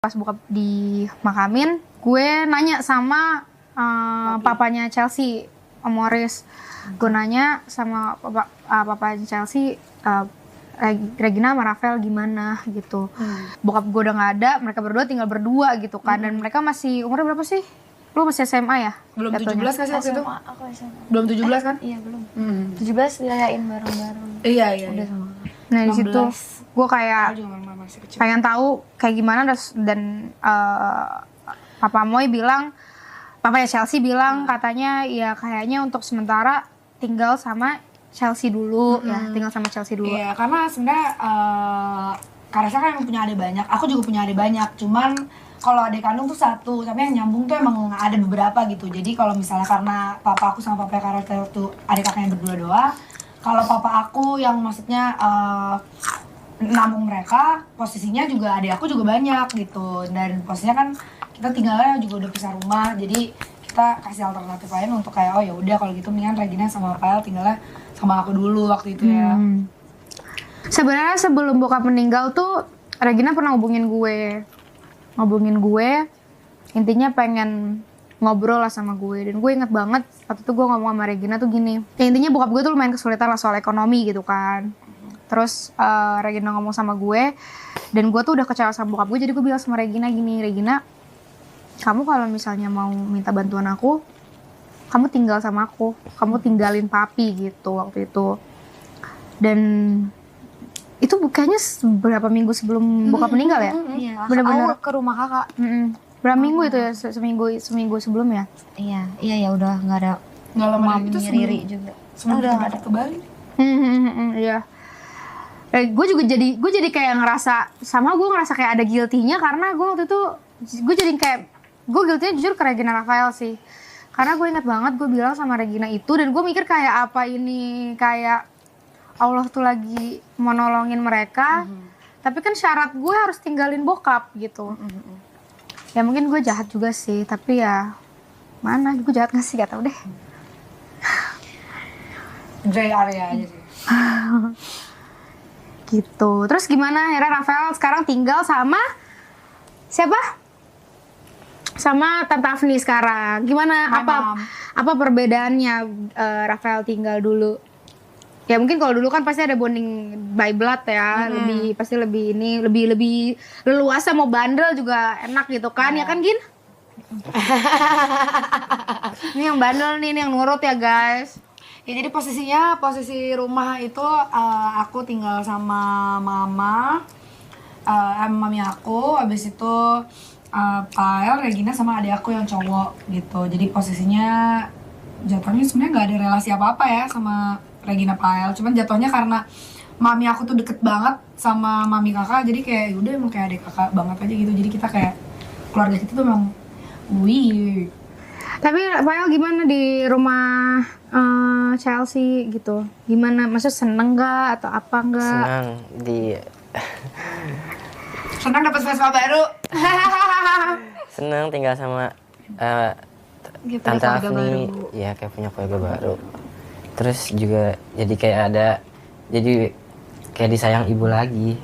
Pas bokap dimakamin, gue nanya sama papanya Chelsea, Om Morris. Gue nanya sama papanya Chelsea, Regina sama Rafael gimana gitu. Bokap gue udah gak ada, mereka berdua tinggal berdua gitu kan. Dan mereka masih, umurnya berapa sih? Lu masih SMA ya? Belum jatuhnya? 17 kan sih waktu itu? Aku SMA. Belum 17 kan? Iya belum. 17 dirayain bareng-bareng. Iya. Udah sama. Nah di situ gue kayak Masih kecil. pengen tahu kayak gimana dan Papa Moy bilang, Papanya Chelsea bilang katanya ya kayaknya untuk sementara tinggal sama Chelsea dulu ya, tinggal sama Chelsea dulu. Iya, karena sebenarnya Karasa kan emang punya adik banyak, aku juga punya adik banyak, cuman kalau adik kandung tuh satu, tapi yang nyambung tuh emang ada beberapa gitu. Jadi kalau misalnya karena papa aku sama papa Karasa tuh adik kakaknya berdua doang, kalau papa aku yang maksudnya nambung mereka, posisinya juga adik aku juga banyak gitu. Dan posisinya kan kita tinggalnya juga udah pisah rumah, jadi kita kasih alternatif lain untuk kayak oh ya udah kalau gitu mendingan Regina sama Rafael tinggalnya sama aku dulu waktu itu ya. Sebenarnya sebelum bokap meninggal tuh Regina pernah ngubungin gue, intinya pengen ngobrol lah sama gue. Dan gue inget banget waktu itu gue ngomong sama Regina tuh gini, ya intinya bokap gue tuh lumayan kesulitan lah soal ekonomi gitu kan. Terus Regina ngomong sama gue, dan gue tuh udah kecewa sama bokap gue, jadi gue bilang sama Regina gini, Regina, kamu kalau misalnya mau minta bantuan aku, kamu tinggal sama aku, kamu tinggalin papi gitu waktu itu. Dan itu kayaknya beberapa minggu sebelum bokap meninggal ya? Iya. Bener-bener. Aku ke rumah kakak. Berapa minggu itu ya? Seminggu sebelum ya? Iya ya udah nggak ada. Nggak lama dari itu Riri juga. Sebelum kita berangkat ke Bali. Iya. Gue jadi kayak ngerasa gue ngerasa kayak ada guilty-nya karena gue waktu itu gue jadi kayak gue guilty-nya jujur ke Regina Rafael sih. Karena gue ingat banget gue bilang sama Regina itu, dan gue mikir kayak apa ini kayak Allah tuh lagi mau nolongin mereka, tapi kan syarat gue harus tinggalin bokap gitu. Ya mungkin gue jahat juga sih, tapi ya mana gue jahat gak sih, gak tau deh. Gray area aja sih. Gitu. Terus gimana akhirnya Rafael sekarang tinggal sama siapa? Sama Tante Afni sekarang. Gimana apa perbedaannya Rafael tinggal dulu? Ya mungkin kalau dulu kan pasti ada bonding by blood ya, lebih leluasa, mau bandel juga enak gitu kan, ya kan Gin? Ini yang bandel nih, ini yang nurut ya guys. Ya jadi posisi rumah itu aku tinggal sama mami aku, habis itu Pael, Regina sama adik aku yang cowok gitu. Jadi posisinya jatuhnya sebenarnya nggak ada relasi apa-apa ya sama Regina Pael. Cuman jatuhnya karena mami aku tuh deket banget sama mami kakak, jadi kayak udah emang kayak adik kakak banget aja gitu. Jadi kita kayak keluarga kita tuh emang weird. Tapi Pael gimana di rumah Chelsea gitu? Gimana? Maksudnya seneng gak atau apa enggak? Senang dapat Vespa baru. Senang tinggal sama Tante Afni, ya kayak punya keluarga baru. Terus juga jadi kayak disayang ibu lagi.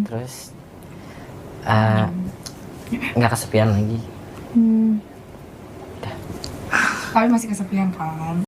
Terus nggak kesepian lagi. Tapi masih kesepian kan.